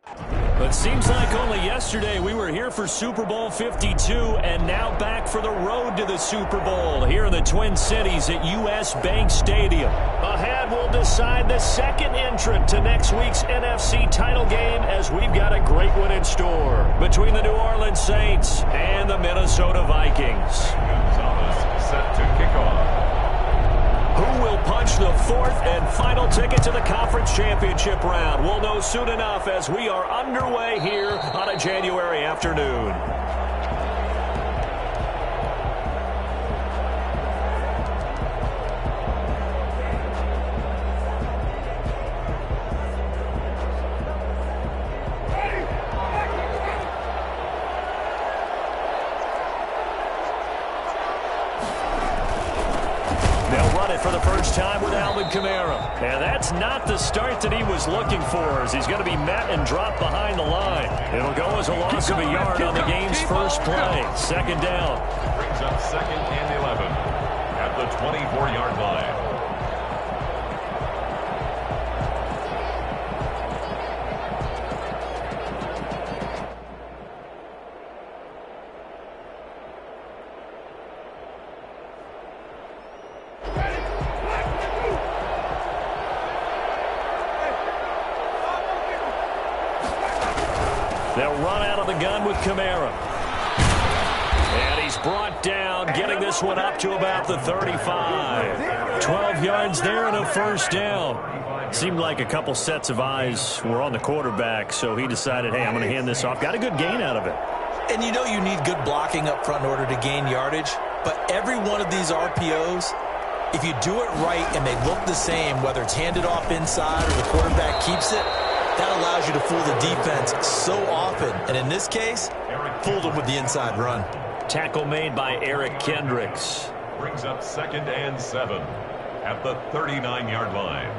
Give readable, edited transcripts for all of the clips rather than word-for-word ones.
But it seems like only yesterday we were here for Super Bowl 52 and now back for the road to the Super Bowl here in the Twin Cities at US Bank Stadium. Ahead, we'll decide the second entrant to next week's NFC title game as we've got a great one in store between the New Orleans Saints and the Minnesota Vikings. Gonzalez set to kick off. Who will punch the fourth and final ticket to the conference championship round? We'll know soon enough as we are underway here on a January afternoon. For the first time with Alvin Kamara. And that's not the start that he was looking for, as he's going to be met and dropped behind the line. It'll go as a loss of a yard on the game's first play. Second down. Brings up 2nd and 11 at the 24-yard line. They'll run out of the gun with Kamara. And he's brought down, getting this one up to about the 35. 12 yards there and a first down. Seemed like a couple sets of eyes were on the quarterback, so he decided, hey, I'm going to hand this off. Got a good gain out of it. And you know you need good blocking up front in order to gain yardage, but every one of these RPOs, if you do it right and they look the same, whether it's handed off inside or the quarterback keeps it, that allows you to fool the defense so often. And in this case, fooled them with the inside run. Tackle made by Eric Kendricks. Brings up 2nd and 7 at the 39-yard line.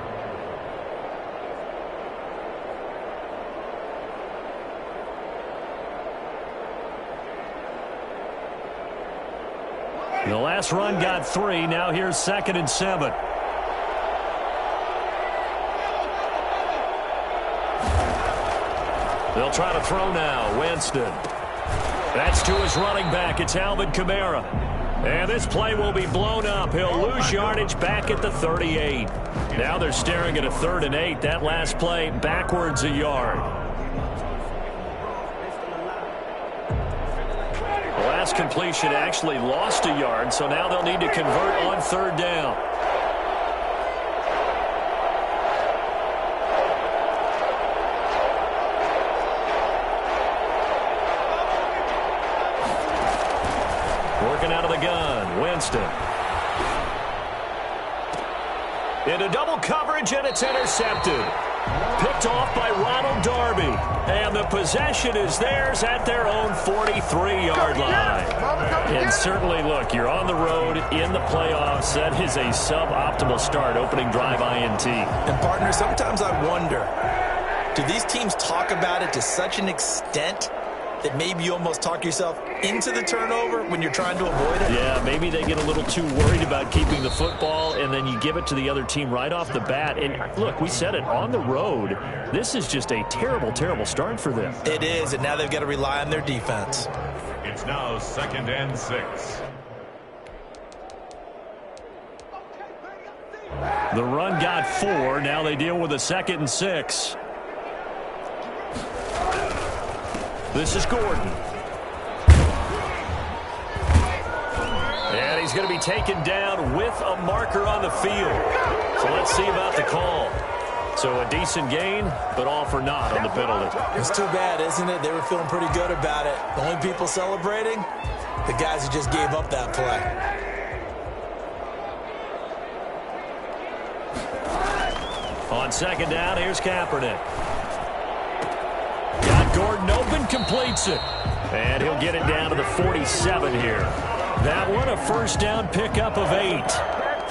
The last run got 3. Now here's 2nd and 7. They'll try to throw now. Winston. That's to his running back. It's Alvin Kamara. And this play will be blown up. He'll lose yardage back at the 38. Now they're staring at a 3rd and 8. That last play backwards a yard. The last completion actually lost a yard, so now they'll need to convert on 3rd down. Working out of the gun, Winston. Into double coverage, and it's intercepted. Picked off by Ronald Darby. And the possession is theirs at their own 43-yard line. And certainly, look, you're on the road in the playoffs. That is a suboptimal start, opening drive INT. And, partner, sometimes I wonder, do these teams talk about it to such an extent that maybe you almost talk yourself into the turnover when you're trying to avoid it? Yeah, maybe they get a little too worried about keeping the football, and then you give it to the other team right off the bat. And, look, we said it, on the road, this is just a terrible, terrible start for them. It is, and now they've got to rely on their defense. It's now 2nd and 6. The run got 4. Now they deal with a 2nd and 6. This is Gordon. And he's going to be taken down with a marker on the field. So let's see about the call. So a decent gain, but all for naught on the penalty. It's too bad, isn't it? They were feeling pretty good about it. The only people celebrating, the guys who just gave up that play. On 2nd down, here's Kaepernick. Got Gordon open, completes it. And he'll get it down to the 47 here. That one a first down pickup of 8.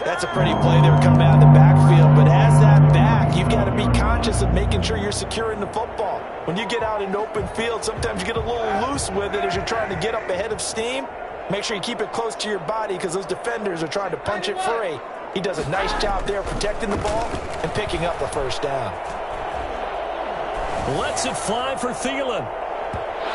That's a pretty play. They were coming out of the backfield, but as that back, you've got to be conscious of making sure you're securing the football. When you get out in open field, sometimes you get a little loose with it as you're trying to get up ahead of steam. Make sure you keep it close to your body because those defenders are trying to punch it free. He does a nice job there protecting the ball and picking up the first down. Lets it fly for Thielen.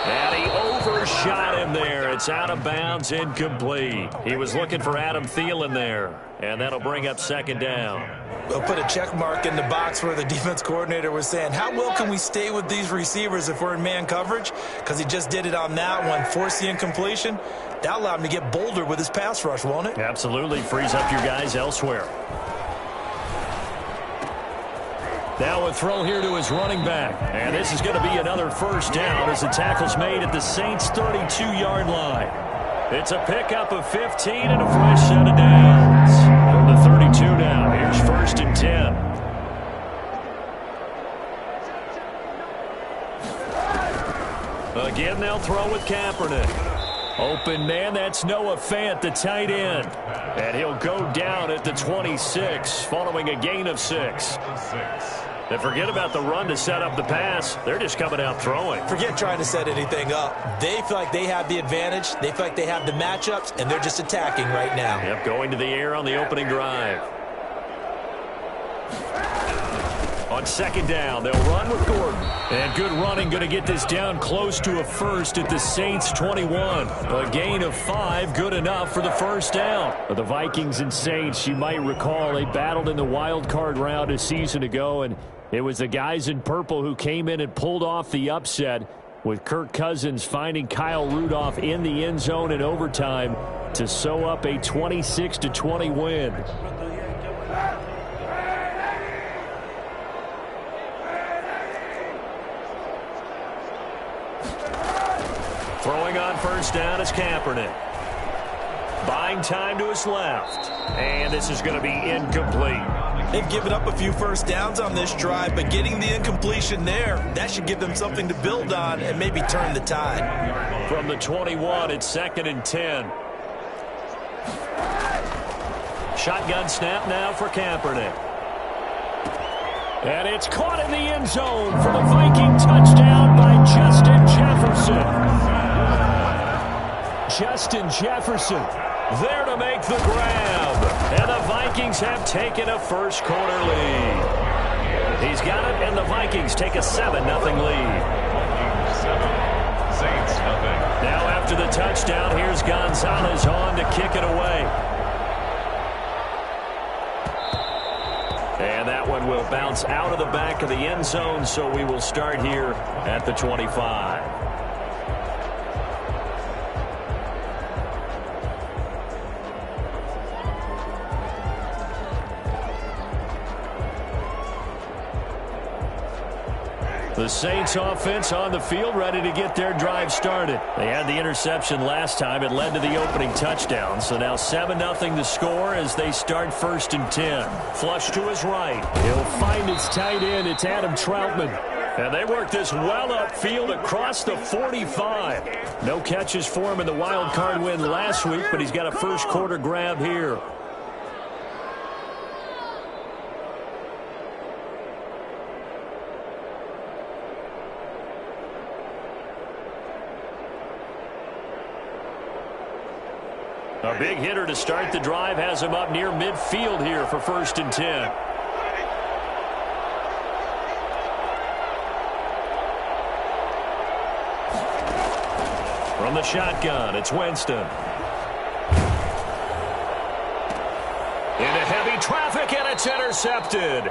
And he overshot him there. It's out of bounds, incomplete. He was looking for Adam Thielen there. And that'll bring up second down. We'll put a check mark in the box where the defense coordinator was saying, how well can we stay with these receivers if we're in man coverage? Because he just did it on that one, forced the incompletion. That allowed him to get bolder with his pass rush, won't it? Absolutely. Frees up your guys elsewhere. Now a throw here to his running back. And this is going to be another first down as the tackle's made at the Saints' 32-yard line. It's a pickup of 15 and a fresh set of downs. From the 32 now, here's first and 10. Again, they'll throw with Kaepernick. Open man, that's Noah Fant, the tight end. And he'll go down at the 26, following a gain of 6. And forget about the run to set up the pass. They're just coming out throwing. Forget trying to set anything up. They feel like they have the advantage. They feel like they have the matchups, and they're just attacking right now. Yep, going to the air on the opening drive. On second down, they'll run with Gordon. And good running, going to get this down close to a first at the Saints' 21. A gain of 5, good enough for the first down. For the Vikings and Saints, you might recall, they battled in the wild card round a season ago, and it was the guys in purple who came in and pulled off the upset, with Kirk Cousins finding Kyle Rudolph in the end zone in overtime to sew up a 26-20 win. Throwing on first down is Kaepernick. Buying time to his left. And this is going to be incomplete. They've given up a few first downs on this drive, but getting the incompletion there, that should give them something to build on and maybe turn the tide. From the 21, it's second and 10. Shotgun snap now for Kaepernick. And it's caught in the end zone for the Viking touchdown by Justin Jefferson. Justin Jefferson there to make the grab. And the Vikings have taken a first quarter lead. He's got it, and the Vikings take a 7-0 lead. 7, Saints nothing. Now after the touchdown, here's Gonzalez on to kick it away. And that one will bounce out of the back of the end zone, so we will start here at the 25. The Saints offense on the field, ready to get their drive started. They had the interception last time. It led to the opening touchdown. So now 7-0 the score as they start first and 10. Flush to his right. He'll find his tight end. It's Adam Troutman. And they work this well upfield across the 45. No catches for him in the wild card win last week, but he's got a first quarter grab here. A big hitter to start the drive has him up near midfield here for first and 10. From the shotgun, it's Winston. Into heavy traffic, and it's intercepted.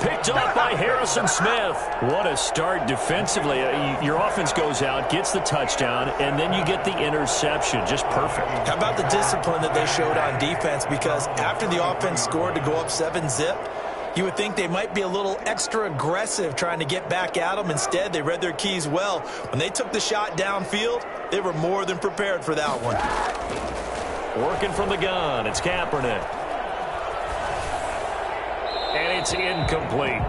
Picked up by Harrison Smith. What a start defensively. Your offense goes out, gets the touchdown, and then you get the interception. Just perfect. How about the discipline that they showed on defense? Because after the offense scored to go up 7-zip, you would think they might be a little extra aggressive trying to get back at them. Instead, they read their keys well. When they took the shot downfield, they were more than prepared for that one. Working from the gun, it's Kaepernick. And it's incomplete.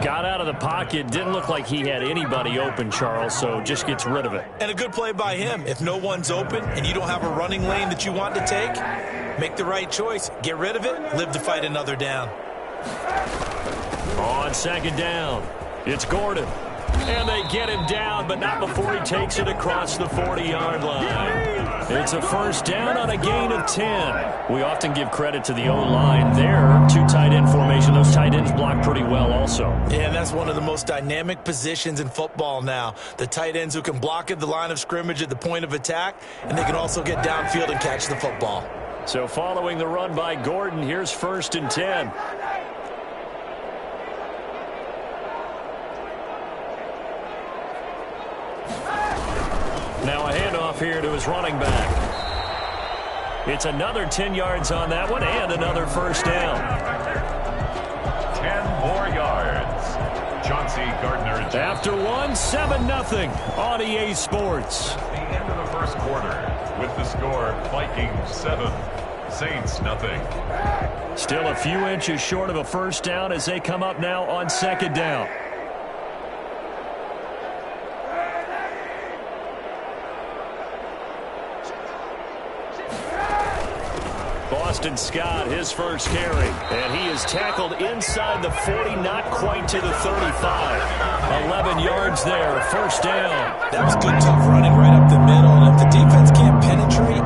Got out of the pocket. Didn't look like he had anybody open, Charles, so just gets rid of it. And a good play by him. If no one's open and you don't have a running lane that you want to take, make the right choice. Get rid of it. Live to fight another down. On second down, it's Gordon. And they get him down, but not before he takes it across the 40-yard line. It's a first down on a gain of 10. We often give credit to the O-line there. Two tight end formation. Those tight ends block pretty well also. Yeah, and that's one of the most dynamic positions in football now. The tight ends who can block at the line of scrimmage at the point of attack, and they can also get downfield and catch the football. So following the run by Gordon, here's 1st and 10. Now a handoff here to his running back. It's another 10 yards on that one and another 1st down. 10 more yards. Chauncey Gardner. After 7-0 on EA Sports. The end of the 1st quarter with the score Vikings 7, Saints nothing. Still a few inches short of a 1st down as they come up now on 2nd down. Boston Scott, his 1st carry. And he is tackled inside the 40, not quite to the 35. 11 yards there, 1st down. That was good, tough running right up the middle. And if the defense can't penetrate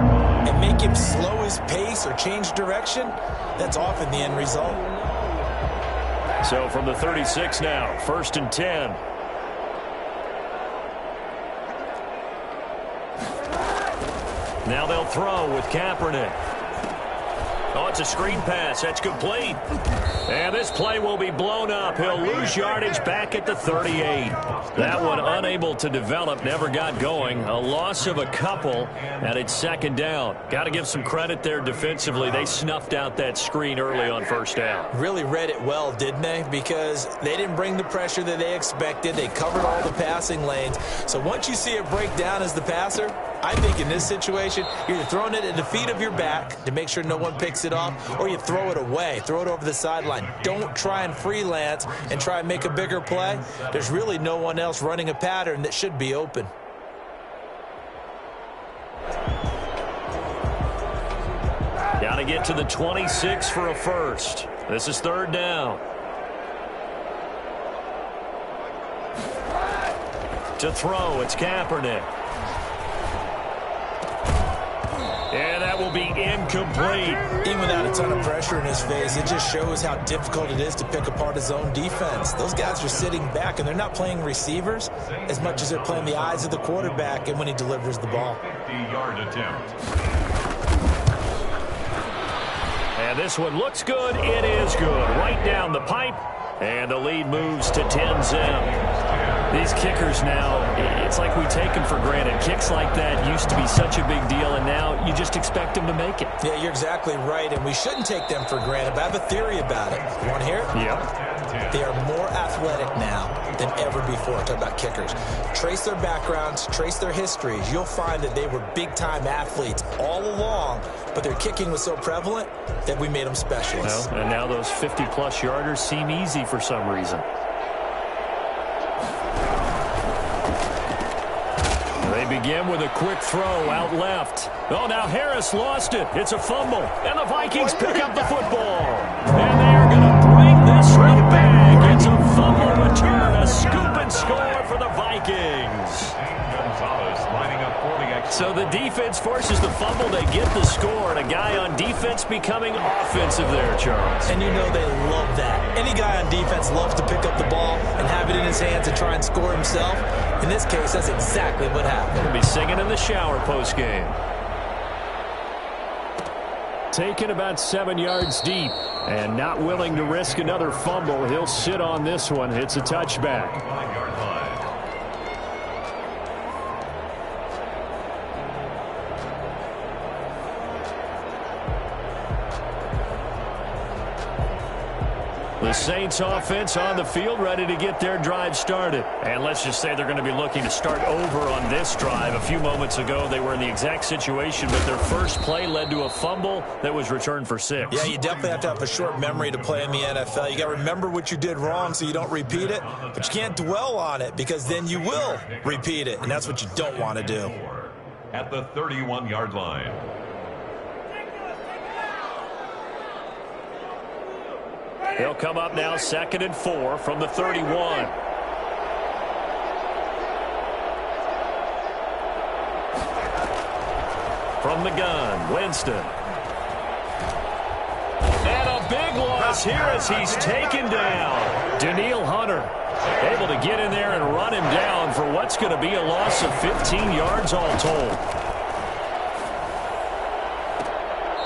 and make him slow his pace or change direction, that's often the end result. So from the 36 now, 1st and 10. Now they'll throw with Kaepernick. Oh, it's a screen pass. That's complete. And this play will be blown up. He'll lose yardage back at the 38. That one unable to develop, never got going. A loss of a couple, and it's 2nd down. Got to give some credit there defensively. They snuffed out that screen early on 1st down. Really read it well, didn't they? Because they didn't bring the pressure that they expected. They covered all the passing lanes. So once you see it break down as the passer, I think in this situation, you're throwing it at the feet of your back to make sure no one picks it off, or you throw it away, throw it over the sideline. Don't try and freelance and try and make a bigger play. There's really no one else running a pattern that should be open. Got to get to the 26 for a 1st. This is 3rd down. To throw, it's Kaepernick. And that will be incomplete. Even without a ton of pressure in his face, it just shows how difficult it is to pick apart his own defense. Those guys are sitting back, and they're not playing receivers as much as they're playing the eyes of the quarterback and when he delivers the ball. 50-yard attempt. And this one looks good. It is good. Right down the pipe. And the lead moves to 10-0. These kickers now, it's like we take them for granted. Kicks like that used to be such a big deal, and now you just expect them to make it. Yeah, you're exactly right, and we shouldn't take them for granted, but I have a theory about it. You want to hear it? Yep. They are more athletic now than ever before. Talk about kickers. Trace their backgrounds, trace their histories. You'll find that they were big-time athletes all along, but their kicking was so prevalent that we made them specialists. Well, and now those 50-plus yarders seem easy for some reason. They begin with a quick throw out left. Oh, now Harris lost it. It's a fumble. And the Vikings pick up the football. And they are going to bring this one back. It's a fumble return. A scoop and score for the Vikings. So the defense forces the fumble. They get the score. And a guy on defense becoming offensive there, Charles. And you know they love that. Any guy on defense loves to pick up the ball and have it in his hands and try and score himself. In this case, that's exactly what happened. He'll be singing in the shower post-game. Taken about 7 yards deep and not willing to risk another fumble. He'll sit on this one. It's a touchback. 5-yard line. The Saints offense on the field, ready to get their drive started. And let's just say they're going to be looking to start over on this drive. A few moments ago, they were in the exact situation, but their first play led to a fumble that was returned for 6. Yeah, you definitely have to have a short memory to play in the NFL. You got to remember what you did wrong so you don't repeat it, but you can't dwell on it because then you will repeat it, and that's what you don't want to do. At the 31-yard line. They'll come up now 2nd and 4 from the 31. From the gun, Winston. And a big loss here as he's taken down. Danielle Hunter able to get in there and run him down for what's going to be a loss of 15 yards all told.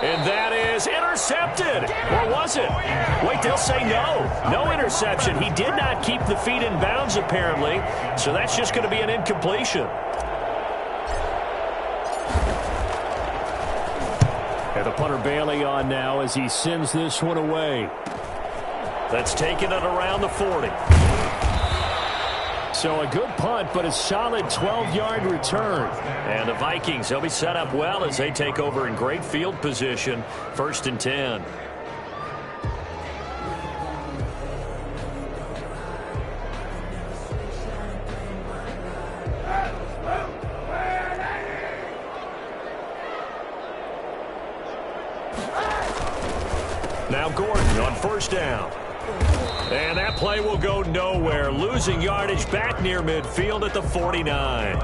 And that is intercepted. Or was it? Wait, they'll say no. No interception. He did not keep the feet in bounds, apparently. So that's just going to be an incompletion. And the punter Bailey on now as he sends this one away. That's taken it around the 40. So a good punt, but a solid 12-yard return. And the Vikings, they'll be set up well as they take over in great field position. 1st and 10. Now Gordon on 1st down. And that play will go nowhere. Losing yardage back near midfield at the 49.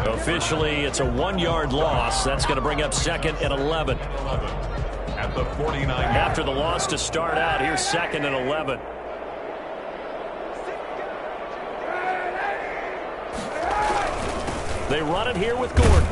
Officially, it's a 1-yard loss. That's going to bring up 2nd and 11. At the 49. After the loss to start out, here's 2nd and 11. They run it here with Gordon.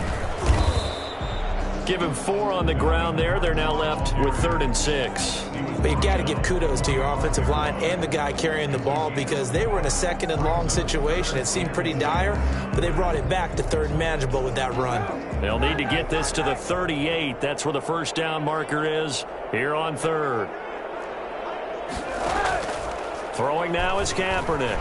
Give him 4 on the ground there. They're now left with 3rd and 6. But you've got to give kudos to your offensive line and the guy carrying the ball because they were in a 2nd and long situation. It seemed pretty dire, but they brought it back to 3rd and manageable with that run. They'll need to get this to the 38. That's where the 1st down marker is here on 3rd. Throwing now is Kaepernick.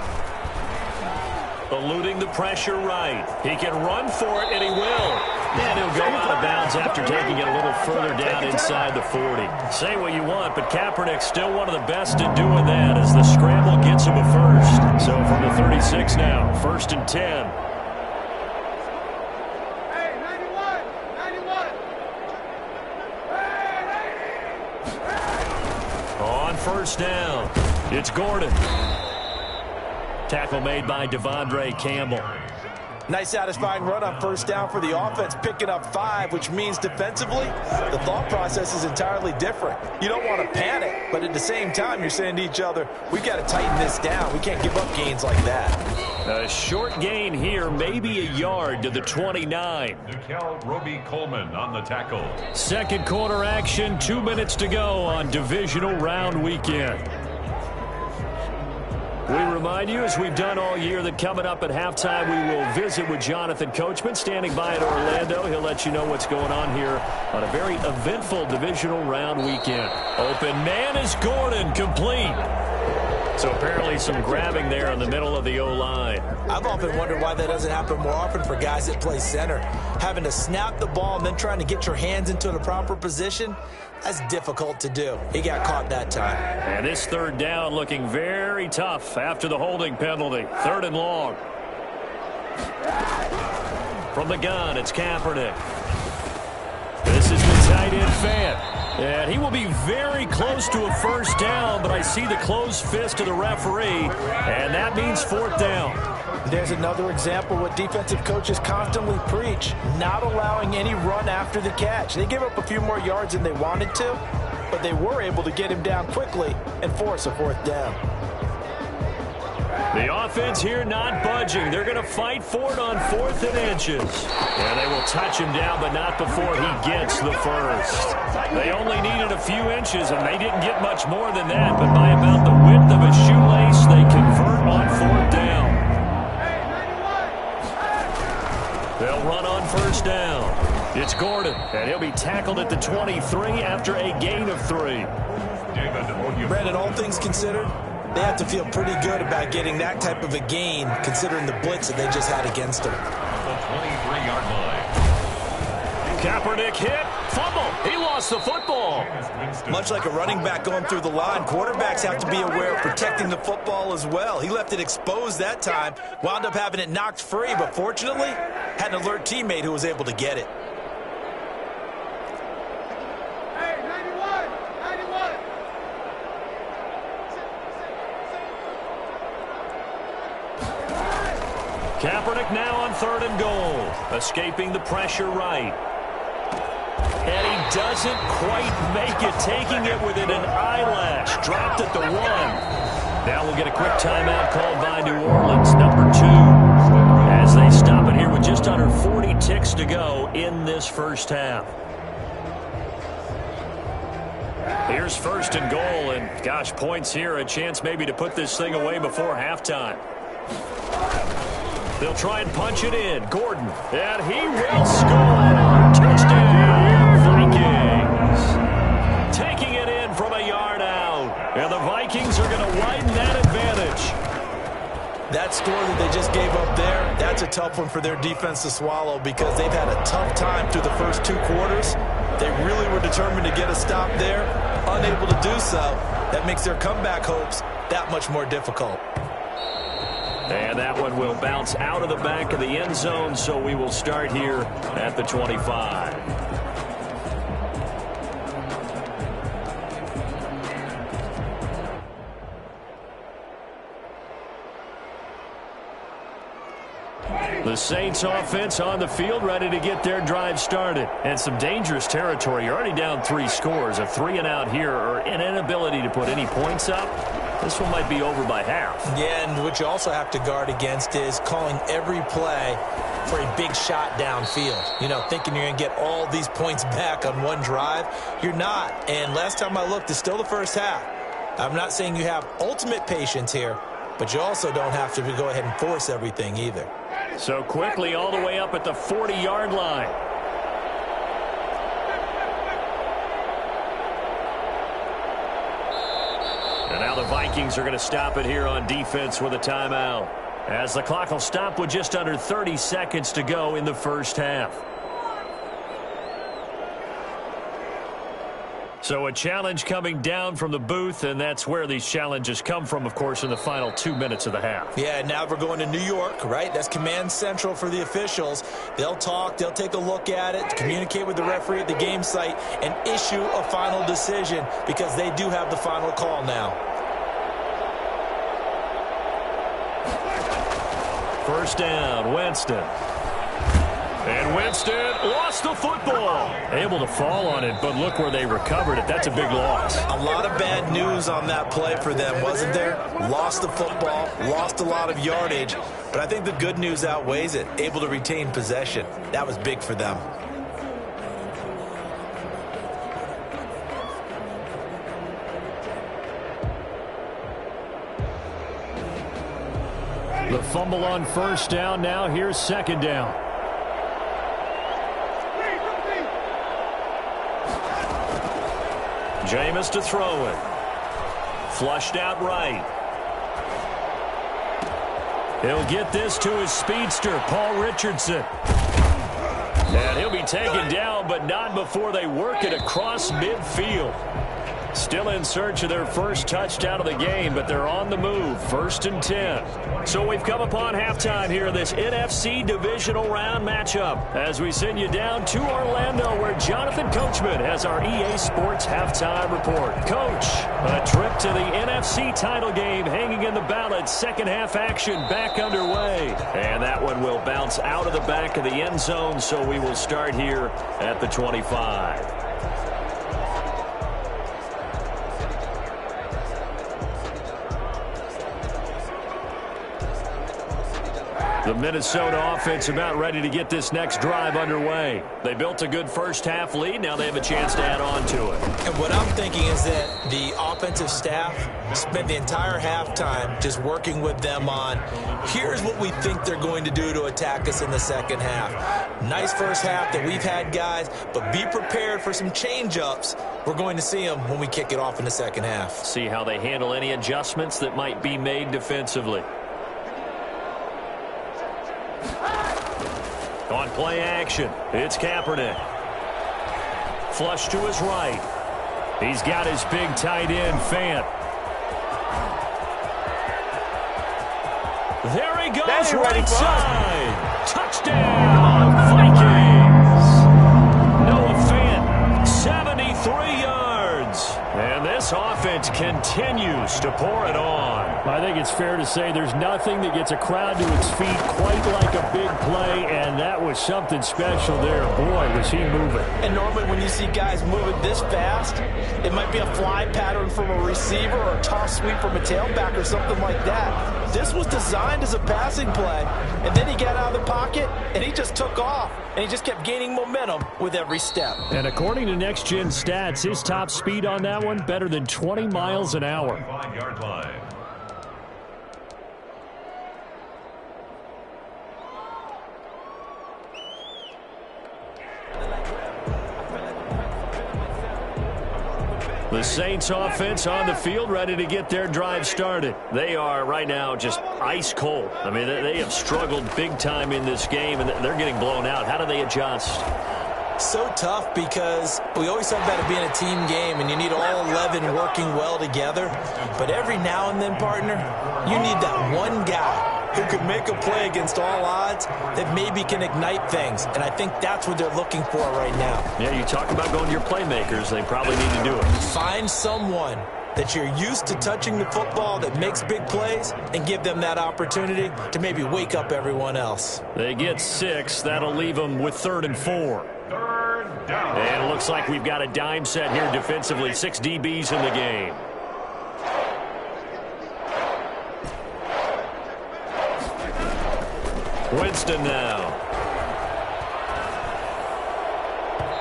Eluding the pressure right. He can run for it, and he will. And he'll go out of bounds after taking it a little further down inside the 40. Say what you want, but Kaepernick's still one of the best in doing that as the scramble gets him a 1st. So from the 36 now, 1st and 10. Hey, 91! On 1st down, it's Gordon. Tackle made by Devondre Campbell. Nice satisfying run on 1st down for the offense, picking up 5, which means defensively, the thought process is entirely different. You don't want to panic, but at the same time, you're saying to each other, we've got to tighten this down. We can't give up gains like that. A short gain here, maybe a yard to the 29. Nikel Roby-Coleman on the tackle. 2nd quarter action, 2 minutes to go on divisional round weekend. We remind you, as we've done all year, that coming up at halftime, we will visit with Jonathan Coachman, standing by at Orlando. He'll let you know what's going on here on a very eventful divisional round weekend. Open man is Gordon, complete. So apparently some grabbing there in the middle of the O-line. I've often wondered why that doesn't happen more often for guys that play center. Having to snap the ball and then trying to get your hands into the proper position, that's difficult to do. He got caught that time. And this 3rd down looking very tough after the holding penalty. 3rd and long. From the gun, it's Kaepernick. This is the tight end Fant. And he will be very close to a 1st down, but I see the closed fist of the referee, and that means 4th down. There's another example what defensive coaches constantly preach, not allowing any run after the catch. They gave up a few more yards than they wanted to, but they were able to get him down quickly and force a 4th down. The offense here not budging. They're going to fight for it on 4th and inches. And they will touch him down, but not before he gets the 1st. They only needed a few inches, and they didn't get much more than that. But by about the width of a shoelace, they convert on 4th down. They'll run on 1st down. It's Gordon, and he'll be tackled at the 23 after a gain of 3. Brandon, all things considered, they have to feel pretty good about getting that type of a gain, considering the blitz that they just had against them. The 23-yard line. Kaepernick hit, fumble. He lost the football. Much like a running back going through the line, quarterbacks have to be aware of protecting the football as well. He left it exposed that time, wound up having it knocked free, but fortunately, had an alert teammate who was able to get it. Hey, 91! Kaepernick now on 3rd and goal. Escaping the pressure right. And he doesn't quite make it, taking it within an eyelash. Dropped at the 1. Now we'll get a quick timeout called by New Orleans, number 2. As they stop it here with just under 40 ticks to go in this first half. Here's first and goal, and gosh, points here, a chance maybe to put this thing away before halftime. They'll try and punch it in. Gordon, and he will score. Touchdown, Vikings. Taking it in from a yard out, and the Vikings are going to widen that advantage. That score that they just gave up there, that's a tough one for their defense to swallow because they've had a tough time through the first 2 quarters. They really were determined to get a stop there, unable to do so. That makes their comeback hopes that much more difficult. And that one will bounce out of the back of the end zone, so we will start here at the 25. The Saints offense on the field, ready to get their drive started. And some dangerous territory. You're already down 3 scores. A 3-and-out here, or an inability to put any points up. This one might be over by half. Yeah, and what you also have to guard against is calling every play for a big shot downfield. You know, thinking you're going to get all these points back on one drive. You're not. And last time I looked, it's still the first half. I'm not saying you have ultimate patience here, but you also don't have to go ahead and force everything either. So quickly all the way up at the 40-yard line. And now the Vikings are going to stop it here on defense with a timeout, as the clock will stop with just under 30 seconds to go in the first half. So a challenge coming down from the booth, and that's where these challenges come from, of course, in the final 2 minutes of the half. Yeah, now we're going to New York, right? That's command central for the officials. They'll talk, they'll take a look at it, communicate with the referee at the game site, and issue a final decision because they do have the final call now. First down, Winston. And Winston lost the football. Able to fall on it, but look where they recovered it. That's a big loss. A lot of bad news on that play for them, wasn't there? Lost the football, lost a lot of yardage, but I think the good news outweighs it. Able to retain possession. That was big for them. The fumble on first down. Now here's second down. Jameis to throw it. Flushed out right. He'll get this to his speedster, Paul Richardson. And he'll be taken down, but not before they work it across midfield. Still in search of their first touchdown of the game, but they're on the move. First and 10. So we've come upon halftime here in this NFC divisional round matchup as we send you down to Orlando, where Jonathan Coachman has our EA Sports halftime report. Coach, a trip to the NFC title game hanging in the balance. Second half action back underway. And that one will bounce out of the back of the end zone, so we will start here at the 25. The Minnesota offense about ready to get this next drive underway. They built a good first half lead. Now they have a chance to add on to it. And what I'm thinking is that the offensive staff spent the entire halftime just working with them on, here's what we think they're going to do to attack us in the second half. Nice first half that we've had, guys, but be prepared for some change-ups. We're going to see them when we kick it off in the second half. See how they handle any adjustments that might be made defensively. On play action, it's Kaepernick. Flush to his right. He's got his big tight end, Fant. There he goes, right side. Touchdown, Vikings. Noah Fant, 73 yards. And this offense continues to pour it on. I think it's fair to say there's nothing that gets a crowd to its feet quite like a big play, and that was something special there. Boy, was he moving. And normally when you see guys moving this fast, it might be a fly pattern from a receiver or a toss sweep from a tailback or something like that. This was designed as a passing play, and then he got out of the pocket, and he just took off, and he just kept gaining momentum with every step. And according to Next Gen Stats, his top speed on that one, better than 20 miles an hour. 5-yard line. The Saints offense on the field, ready to get their drive started. They are right now just ice cold. I mean, they have struggled big time in this game, and they're getting blown out. How do they adjust? So tough because we always talk about it being a team game, and you need all 11 working well together. But every now and then, partner, you need that one guy who could make a play against all odds that maybe can ignite things. And I think that's what they're looking for right now. Yeah, you talk about going to your playmakers. They probably need to do it. Find someone that you're used to touching the football that makes big plays and give them that opportunity to maybe wake up everyone else. They get 6. That'll leave them with 3rd and 4. Third down. And it looks like we've got a dime set here defensively. 6 DBs in the game. Winston now.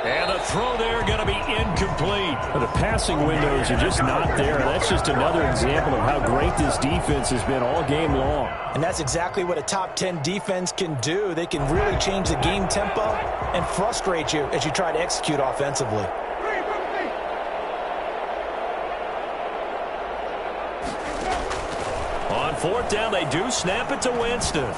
And the throw there going to be incomplete. The passing windows are just not there. That's just another example of how great this defense has been all game long. And that's exactly what a top 10 defense can do. They can really change the game tempo and frustrate you as you try to execute offensively. On 4th down, they do snap it to Winston.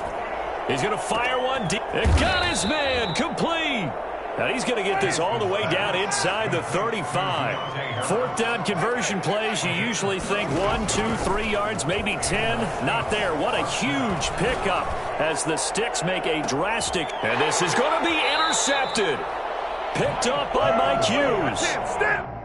He's going to fire one deep. And got his man complete. And he's going to get this all the way down inside the 35. 4th down conversion plays, you usually think 1, 2, 3 yards, maybe 10. Not there. What a huge pickup as the Sticks make a drastic. And this is going to be intercepted. Picked up by Mike Hughes. Step.